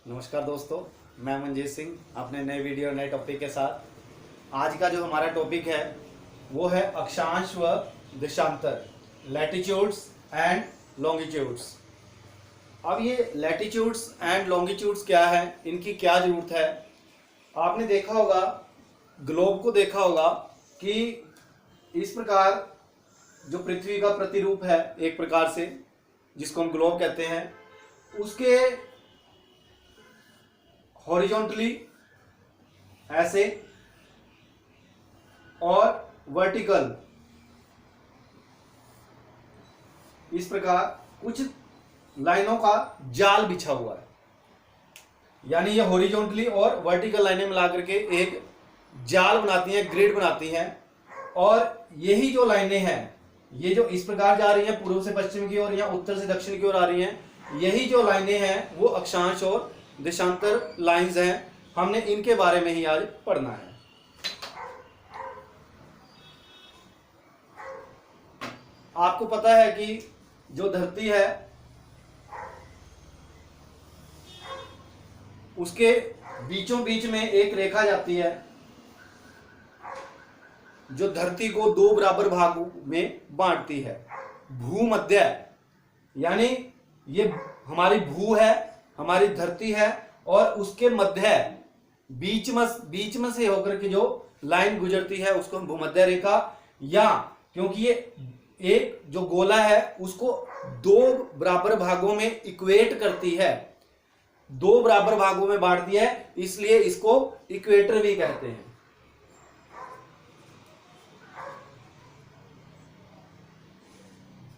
नमस्कार दोस्तों, मैं मनजीत सिंह अपने नए वीडियो नए टॉपिक के साथ। आज का जो हमारा टॉपिक है वो है अक्षांश व देशांतर, लैटिट्यूड्स एंड लॉन्गिट्यूड्स। अब ये लैटिट्यूड्स एंड लॉन्गिट्यूड्स क्या है, इनकी क्या ज़रूरत है। आपने देखा होगा, ग्लोब को देखा होगा कि इस प्रकार जो पृथ्वी का प्रतिरूप है एक प्रकार से, जिसको हम ग्लोब कहते हैं, उसके हॉरिजॉन्टली ऐसे और वर्टिकल इस प्रकार कुछ लाइनों का जाल बिछा हुआ है। यानी ये हॉरिजॉन्टली और वर्टिकल लाइनें मिलाकर के एक जाल बनाती हैं, ग्रिड बनाती हैं। और यही जो लाइनें हैं, ये जो इस प्रकार जा रही हैं पूर्व से पश्चिम की ओर या उत्तर से दक्षिण की ओर आ रही हैं, यही जो लाइनें हैं वो अक्षांश और देशांतर लाइंस हैं। हमने इनके बारे में ही आज पढ़ना है। आपको पता है कि जो धरती है उसके बीचों बीच में एक रेखा जाती है जो धरती को दो बराबर भागों में बांटती है। भूमध्य, यानी ये हमारी भू है, हमारी धरती है, और उसके मध्य बीच में से होकर के जो लाइन गुजरती है उसको हम भूमध्य रेखा, या क्योंकि ये एक जो गोला है उसको दो बराबर भागों में इक्वेट करती है, दो बराबर भागों में बांटती है, इसलिए इसको इक्वेटर भी कहते हैं।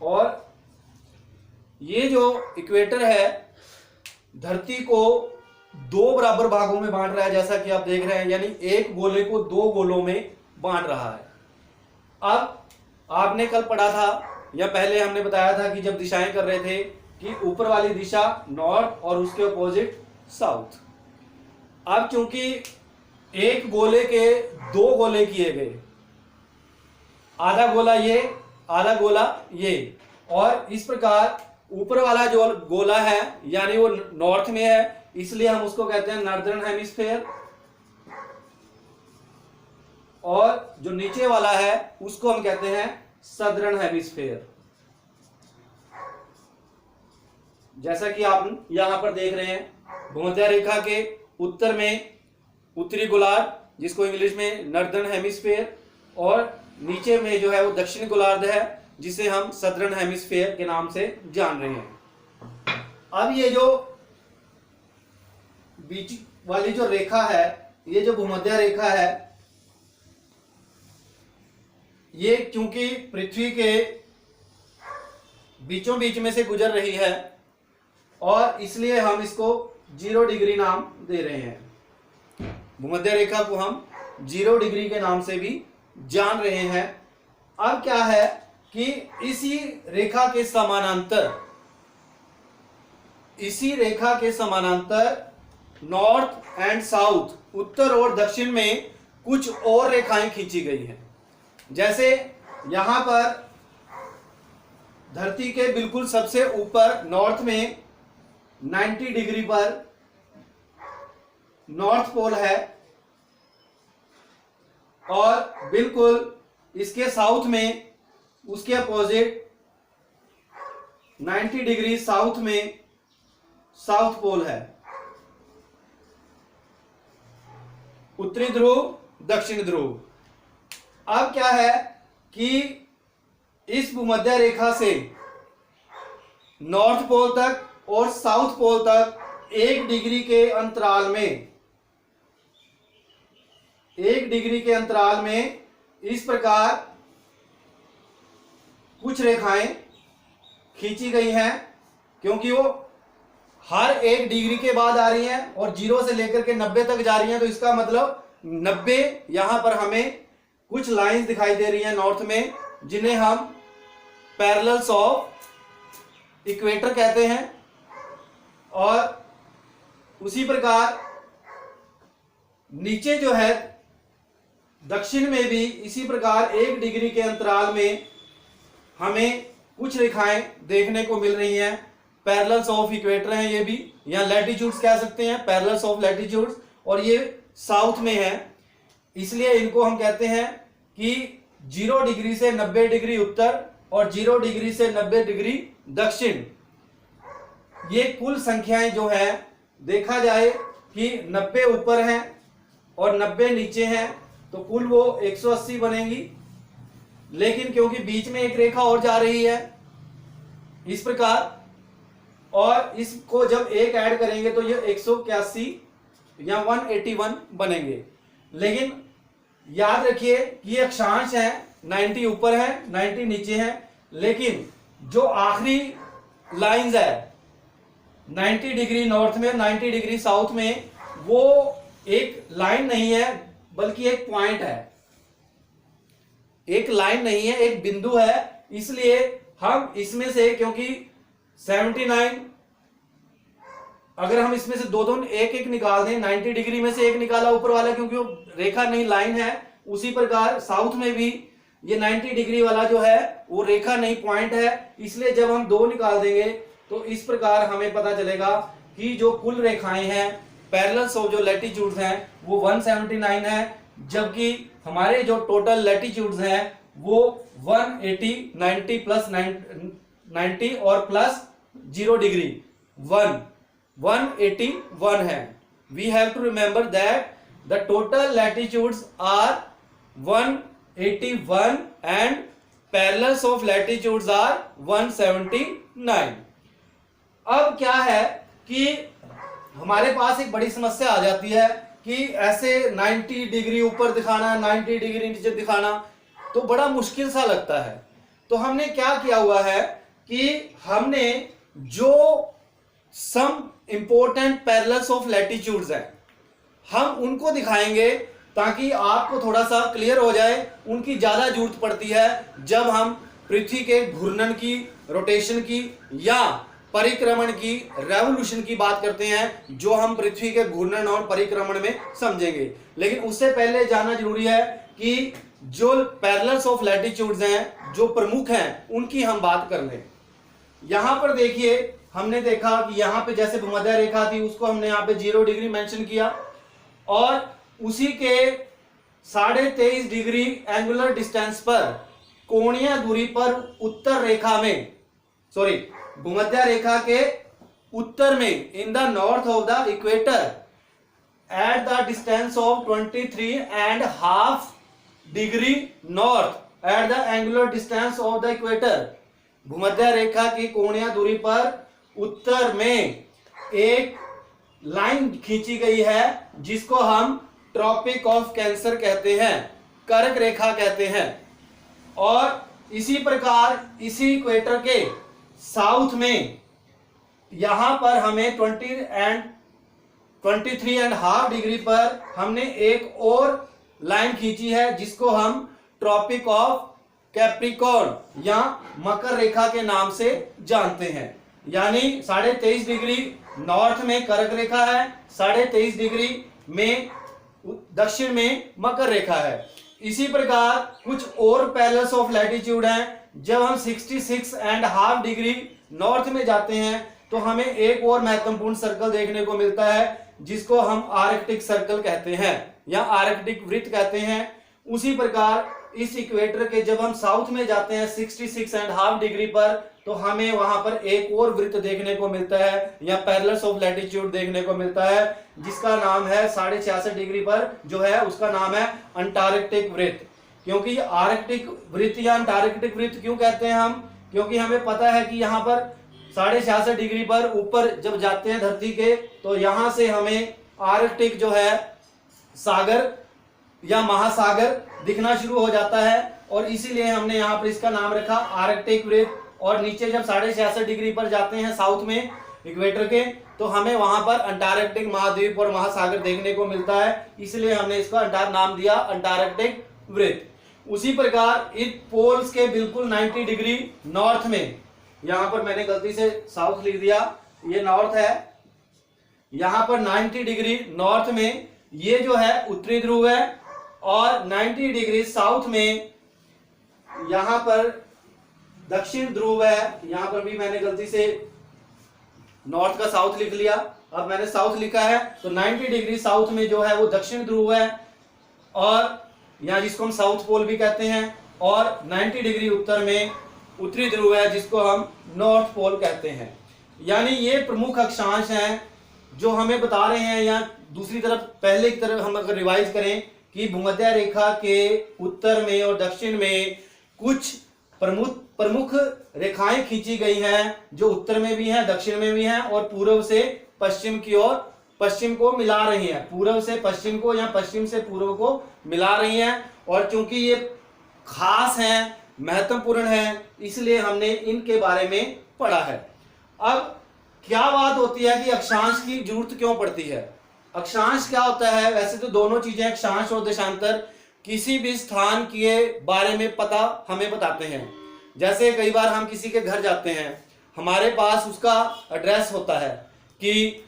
और ये जो इक्वेटर है धरती को दो बराबर भागों में बांट रहा है, जैसा कि आप देख रहे हैं, यानी एक गोले को दो गोलों में बांट रहा है। अब आपने कल पढ़ा था या पहले हमने बताया था कि जब दिशाएं कर रहे थे कि ऊपर वाली दिशा नॉर्थ और उसके अपोजिट साउथ। अब चूंकि एक गोले के दो गोले किए गए, आधा गोला ये, आधा गोला ये, और इस प्रकार ऊपर वाला जो गोला है यानी वो नॉर्थ में है, इसलिए हम उसको कहते हैं नॉर्दर्न हेमिस्फेयर, और जो नीचे वाला है उसको हम कहते हैं सदर्न हेमिस्फेयर। जैसा कि आप यहां पर देख रहे हैं, भूमध्य रेखा के उत्तर में उत्तरी गोलार्ध, जिसको इंग्लिश में नॉर्दर्न हेमिस्फेयर, और नीचे में जो है वो दक्षिण गोलार्ध है, जिसे हम सदर्न हेमिस्फेयर के नाम से जान रहे हैं। अब ये जो बीच वाली जो रेखा है, ये जो भूमध्य रेखा है, ये क्योंकि पृथ्वी के बीचों बीच में से गुजर रही है, और इसलिए हम इसको 0 डिग्री नाम दे रहे हैं। भूमध्य रेखा को हम 0 डिग्री के नाम से भी जान रहे हैं। अब क्या है कि इसी रेखा के समानांतर नॉर्थ एंड साउथ, उत्तर और दक्षिण में कुछ और रेखाएं खींची गई हैं। जैसे यहां पर धरती के बिल्कुल सबसे ऊपर नॉर्थ में 90 डिग्री पर नॉर्थ पोल है, और बिल्कुल इसके साउथ में उसके अपोजिट 90 डिग्री साउथ में साउथ पोल है। उत्तरी ध्रुव, दक्षिण ध्रुव। अब क्या है कि इस भूमध्य रेखा से नॉर्थ पोल तक और साउथ पोल तक 1 डिग्री के अंतराल में, 1 डिग्री के अंतराल में इस प्रकार कुछ रेखाएं खींची गई हैं, क्योंकि वो हर 1 डिग्री के बाद आ रही हैं और 0 से लेकर के 90 तक जा रही हैं। तो इसका मतलब 90, यहां पर हमें कुछ लाइंस दिखाई दे रही हैं नॉर्थ में, जिन्हें हम पैरेलल्स ऑफ इक्वेटर कहते हैं। और उसी प्रकार नीचे जो है दक्षिण में भी इसी प्रकार 1 डिग्री के अंतराल में हमें कुछ रेखाएं देखने को मिल रही हैं। पैरेलल्स ऑफ इक्वेटर हैं ये भी, या लैटिट्यूड्स कह सकते हैं, पैरेलल्स ऑफ लैटिट्यूड्स, और ये साउथ में है, इसलिए इनको हम कहते हैं कि 0 डिग्री से 90 डिग्री उत्तर और 0 डिग्री से 90 डिग्री दक्षिण। ये कुल संख्याएं जो है देखा जाए कि 90 ऊपर हैं और 90 नीचे हैं, तो कुल वो 180 बनेंगी, लेकिन क्योंकि बीच में एक रेखा और जा रही है इस प्रकार, और इसको जब एक ऐड करेंगे तो ये 181 या 181 बनेंगे। लेकिन याद रखिए कि ये अक्षांश है, 90 ऊपर है 90 नीचे है, लेकिन जो आखिरी लाइंस है 90 डिग्री नॉर्थ में 90 डिग्री साउथ में, वो एक लाइन नहीं है बल्कि एक पॉइंट है, एक लाइन नहीं है, एक बिंदु है। इसलिए हम इसमें से, क्योंकि 79, अगर हम इसमें से दो एक एक निकाल दें, 90 डिग्री में से एक निकाला ऊपर वाला, क्योंकि वो रेखा नहीं लाइन है, उसी प्रकार साउथ में भी ये 90 डिग्री वाला जो है वो रेखा नहीं पॉइंट है। इसलिए जब हम 2 निकाल देंगे तो इस प्रकार हमें पता चलेगा कि जो कुल रेखाएं हैं पैरेलल्स ऑफ जो लैटिट्यूड्स हैं वो 179 है, जबकि हमारे जो टोटल लैटिट्यूड्स हैं वो 180, 90 प्लस 90 और प्लस 0 डिग्री 181 है। We have to remember that the total latitudes are 181 and parallels of latitudes are 179। अब क्या है कि हमारे पास एक बड़ी समस्या आ जाती है कि ऐसे 90 डिग्री ऊपर दिखाना, 90 डिग्री नीचे दिखाना, तो बड़ा मुश्किल सा लगता है। तो हमने क्या किया हुआ है कि हमने जो some important parallels of latitudes हैं हम उनको दिखाएंगे, ताकि आपको थोड़ा सा क्लियर हो जाए। उनकी ज्यादा जरूरत पड़ती है जब हम पृथ्वी के घूर्णन की, रोटेशन की या परिक्रमण की, रेवोल्यूशन की बात करते हैं, जो हम पृथ्वी के घूर्णन और परिक्रमण में समझेंगे। लेकिन उससे पहले जानना जरूरी है कि जो पैरेलल्स ऑफ लैटिट्यूड्स हैं, जो प्रमुख हैं, उनकी हम बात कर लें। यहां पर देखिए, हमने देखा कि यहां पे जैसे भूमध्य रेखा थी, उसको हमने यहां पे 0 डिग्री मेंशन किया, और उसी के 23.5 डिग्री एंगुलर डिस्टेंस पर, कोणीय दूरी पर उत्तर रेखा में, सॉरी भूमध्य रेखा के उत्तर में, in the north of the equator at the distance of 23.5 degree north at the angular distance of the equator, भूमध्य रेखा की कोणीय दूरी पर उत्तर में एक लाइन खींची गई है जिसको हम ट्रॉपिक ऑफ कैंसर कहते हैं, कर्क रेखा कहते हैं। और इसी प्रकार इसी इक्वेटर के साउथ में यहां पर हमें 23.5 डिग्री पर हमने एक और लाइन खींची है जिसको हम ट्रॉपिक ऑफ कैप्रिकॉर्न या मकर रेखा के नाम से जानते हैं। यानी 23.5 डिग्री नॉर्थ में कर्क रेखा है, 23.5 डिग्री में दक्षिण में मकर रेखा है। इसी प्रकार कुछ और पैरेलल्स ऑफ लैटिट्यूड हैं। जब हम 66.5 डिग्री नॉर्थ में जाते हैं तो हमें एक और महत्वपूर्ण सर्कल देखने को मिलता है जिसको हम आर्कटिक सर्कल कहते हैं या आर्कटिक वृत्त कहते हैं। उसी प्रकार इस इक्वेटर के जब हम साउथ में जाते हैं 66.5 डिग्री पर, तो हमें वहां पर एक और वृत्त देखने को मिलता है या पैरेलल्स ऑफ लैटिट्यूड देखने को मिलता है जिसका नाम है 66.5 डिग्री पर जो है उसका नाम है अंटार्कटिक वृत्त। क्योंकि आर्कटिक वृत्त या अंटार्कटिक वृत्त क्यों कहते हैं हम, क्योंकि हमें पता है कि यहाँ पर 66.5 डिग्री पर ऊपर जब जाते हैं धरती के, तो यहां से हमें आर्कटिक जो है सागर या महासागर दिखना शुरू हो जाता है, और इसीलिए हमने यहाँ पर इसका नाम रखा आर्कटिक वृत्त। और नीचे जब 66.5 डिग्री पर जाते हैं साउथ में इक्वेटर के, तो हमें वहां पर अंटार्कटिक महाद्वीप और महासागर देखने को मिलता है, इसलिए हमने इसका नाम दिया अंटार्कटिक वृत्त। उसी प्रकार इन पोल्स के बिल्कुल 90 डिग्री नॉर्थ में, यहां पर मैंने गलती से साउथ लिख दिया, ये नॉर्थ है, यहां पर 90 डिग्री नॉर्थ में ये जो है उत्तरी ध्रुव है, और 90 डिग्री साउथ में यहां पर दक्षिण ध्रुव है। यहां पर भी मैंने गलती से नॉर्थ का साउथ लिख लिया। अब मैंने साउथ लिखा है तो 90 डिग्री साउथ में जो है वो दक्षिण ध्रुव है, और यहाँ जिसको हम साउथ पोल भी कहते हैं, और 90 डिग्री उत्तर में उत्तरी ध्रुव है जिसको हम नॉर्थ पोल कहते हैं। यानी ये प्रमुख अक्षांश हैं जो हमें बता रहे हैं। या दूसरी तरफ पहले की तरफ हम अगर रिवाइज करें कि भूमध्य रेखा के उत्तर में और दक्षिण में कुछ प्रमुख रेखाएं खींची गई हैं जो उत्तर में भी हैं, दक्षिण में भी हैं, और पूर्व से पश्चिम की ओर पश्चिम को मिला रही हैं, पूर्व से पश्चिम को या पश्चिम से पूर्व को मिला रही हैं। और चूंकि ये खास हैं, महत्वपूर्ण हैं, इसलिए हमने इनके बारे में पढ़ा है। अब क्या बात होती है कि अक्षांश की जरूरत क्यों पड़ती है? अक्षांश क्या होता है? वैसे तो दोनों चीजें, अक्षांश और देशांतर, किसी भी स्थान के बारे में पता हमें बताते हैं। जैसे कई बार हम किसी के घर जाते हैं, हमारे पास उसका एड्रेस होता है कि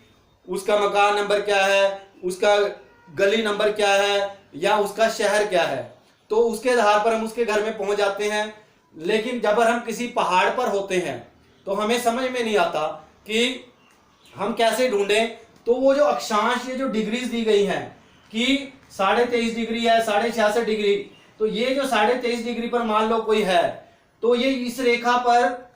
उसका मकान नंबर क्या है, उसका गली नंबर क्या है, या उसका शहर क्या है, तो उसके आधार पर हम उसके घर में पहुंच जाते हैं। लेकिन जब हम किसी पहाड़ पर होते हैं तो हमें समझ में नहीं आता कि हम कैसे ढूंढें। तो वो जो अक्षांश, ये जो डिग्रीज दी गई हैं कि 23.5 डिग्री है, 66.5 डिग्री, तो ये जो 23.5 डिग्री पर मान लो कोई है, तो ये इस रेखा पर,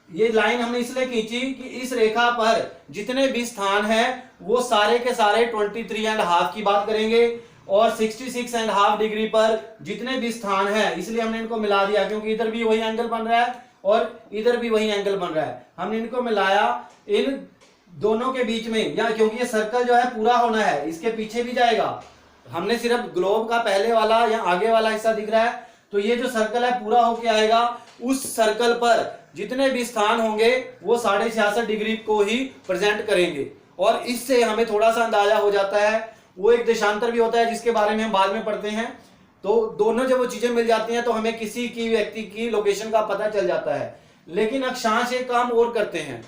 ये लाइन हमने इसलिए खींची कि इस रेखा पर जितने भी स्थान हैं वो सारे के सारे 23.5 की बात करेंगे, और 66.5 डिग्री पर जितने भी स्थान हैं, इसलिए हमने इनको मिला दिया क्योंकि इधर भी वही एंगल बन रहा है और इधर भी वही एंगल बन रहा है। हमने इनको मिलाया इन दोनों के बीच में, या क्योंकि ये सर्कल जो है पूरा होना है, इसके पीछे भी जाएगा। हमने सिर्फ ग्लोब का पहले वाला या आगे वाला हिस्सा दिख रहा है, तो ये जो सर्कल है पूरा होके आएगा। उस सर्कल पर जितने भी स्थान होंगे वो 66.5 डिग्री को ही प्रेजेंट करेंगे, और इससे हमें थोड़ा सा अंदाजा हो जाता है। वो एक देशांतर भी होता है जिसके बारे में हम बाद में पढ़ते हैं। तो दोनों जब वो चीजें मिल जाती हैं तो हमें किसी की व्यक्ति की लोकेशन का पता चल जाता है। लेकिन अक्षांश एक काम और करते हैं।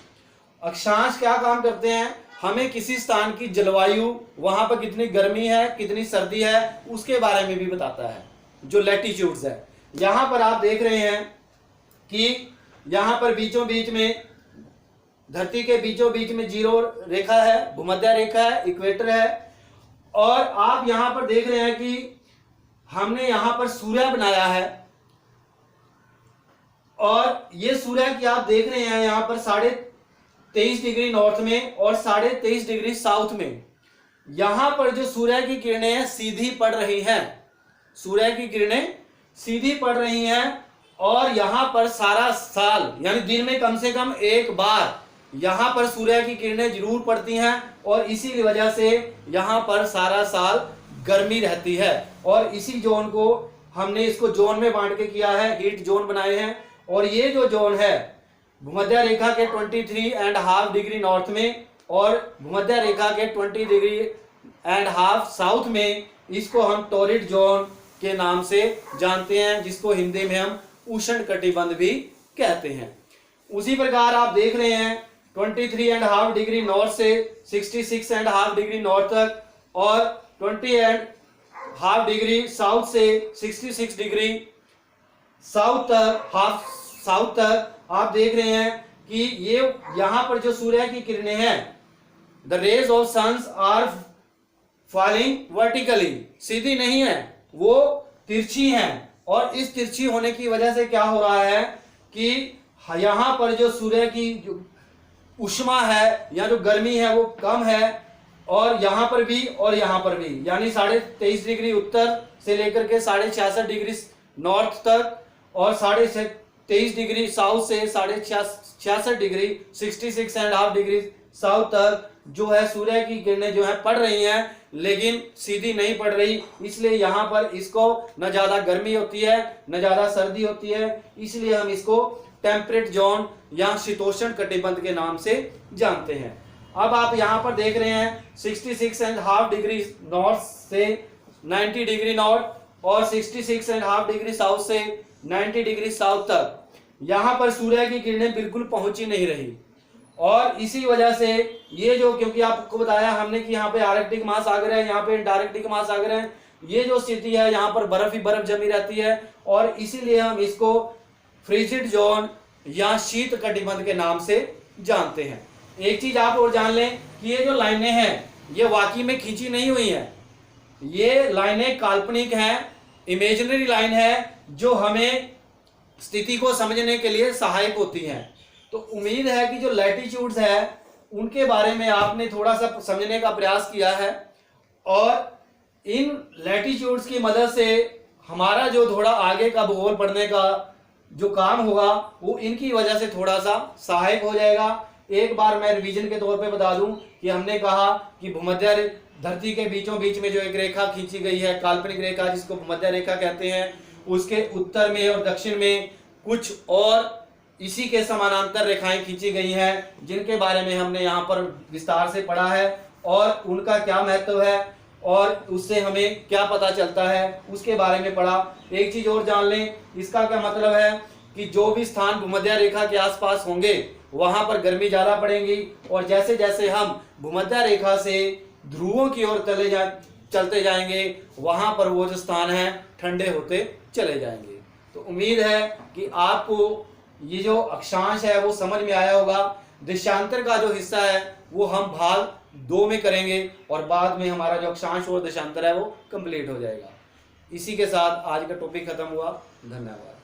अक्षांश क्या काम करते हैं? हमें किसी स्थान की जलवायु, वहां पर कितनी गर्मी है, कितनी सर्दी है, उसके बारे में भी बताता है, जो लैटिट्यूड्स है। यहां पर आप देख रहे हैं कि यहां पर बीचों बीच में, धरती के बीचों बीच में जीरो रेखा है, भूमध्य रेखा है, इक्वेटर है, और आप यहां पर देख रहे हैं कि हमने यहां पर सूर्य बनाया है, और ये सूर्य की आप देख रहे हैं यहां पर 23.5 डिग्री नॉर्थ में और 23.5 डिग्री साउथ में। यहां पर जो सूर्य की किरणें हैं सीधी पड़ रही हैं, सूर्य की किरणें सीधी पड़ रही हैं, और यहां पर सारा साल यानी दिन में कम से कम एक बार यहां पर सूर्य की किरणें जरूर पड़ती हैं, और इसी वजह से यहां पर सारा साल गर्मी रहती है। और इसी जोन को हमने इसको जोन में बांट के किया है, हीट जोन बनाए हैं। और ये जो जोन है भूमध्य रेखा के 23.5 डिग्री नॉर्थ में और भूमध्य रेखा के 20.5 साउथ में, इसको हम टॉरिड जोन के नाम से जानते हैं, जिसको हिंदी में हम उष्ण कटिबंध भी कहते हैं। उसी प्रकार आप देख रहे हैं 23.5 डिग्री नॉर्थ से 66.5 डिग्री नॉर्थ तक, और 20.5 डिग्री साउथ से 66 डिग्री साउथ तक, हाफ साउथ तक आप देख रहे हैं कि ये यहां पर जो सूर्य की किरणें हैं, the rays of suns are falling vertically, सीधी नहीं है, वो तिरछी हैं। और इस तिरछी होने की वजह से क्या हो रहा है कि यहां पर जो सूर्य की जो उष्मा है या जो गर्मी है वो कम है, और यहां पर भी और यहां पर भी, यानी 23.5 डिग्री उत्तर से लेकर के 66.5 डिग्री नॉर्थ तक, और 23.5 डिग्री साउथ से 66.5 डिग्री 66.5 डिग्री साउथ तक जो है सूर्य की किरणें जो है पड़ रही हैं, लेकिन सीधी नहीं पड़ रही। इसलिए यहाँ पर इसको न ज्यादा गर्मी होती है न ज्यादा सर्दी होती है, इसलिए हम इसको टेम्परेट जोन या शीतोष्ण कटिबंध के नाम से जानते हैं। अब आप यहाँ पर देख रहे हैं 66.5 डिग्री नॉर्थ से 90 डिग्री नॉर्थ और 66.5 डिग्री साउथ से 90 डिग्री साउथ तक यहाँ पर सूर्य की किरणें बिल्कुल पहुंची नहीं रही। और इसी वजह से ये जो, क्योंकि आपको बताया हमने कि यहाँ पे आर्कटिक महासागर है, यहाँ पे अंटार्कटिक महासागर है, ये जो स्थिति है यहाँ पर बर्फ ही बर्फ जमी रहती है, और इसीलिए हम इसको फ्रिजिड जोन या शीत कटिबंध के नाम से जानते हैं। एक चीज आप और जान लें कि ये जो लाइनें हैं ये वाकई में खींची नहीं हुई हैं, ये लाइनें काल्पनिक हैं, इमेजिनरी लाइन है जो हमें स्थिति को समझने के लिए सहायक होती हैं। तो उम्मीद है कि जो लैटिट्यूड्स है उनके बारे में आपने थोड़ा सा समझने का प्रयास किया है, और इन लैटिट्यूड्स की मदद से हमारा जो थोड़ा आगे का भूगोल पढ़ने का जो काम होगा वो इनकी वजह से थोड़ा सा सहायक हो जाएगा। एक बार मैं रिवीजन के तौर पे बता दूं कि हमने कहा कि भूमध्य धरती के बीचों बीच में जो एक रेखा खींची गई है, काल्पनिक रेखा जिसको भूमध्य रेखा कहते हैं, उसके उत्तर में और दक्षिण में कुछ और इसी के समानांतर रेखाएं खींची गई हैं जिनके बारे में हमने यहाँ पर विस्तार से पढ़ा है और उनका क्या महत्व है और उससे हमें क्या पता चलता है उसके बारे में पढ़ा। एक चीज और जान लें, इसका क्या मतलब है कि जो भी स्थान भूमध्य रेखा के आसपास होंगे वहां पर गर्मी ज्यादा पड़ेगी, और जैसे जैसे हम भूमध्य रेखा से ध्रुवों की ओर चलते जाएंगे वहां पर वो जो स्थान है ठंडे होते चले जाएंगे। तो उम्मीद है कि आपको ये जो अक्षांश है वो समझ में आया होगा। देशांतर का जो हिस्सा है वो हम भाग 2 में करेंगे और बाद में हमारा जो अक्षांश और देशांतर है वो कंप्लीट हो जाएगा। इसी के साथ आज का टॉपिक खत्म हुआ। धन्यवाद।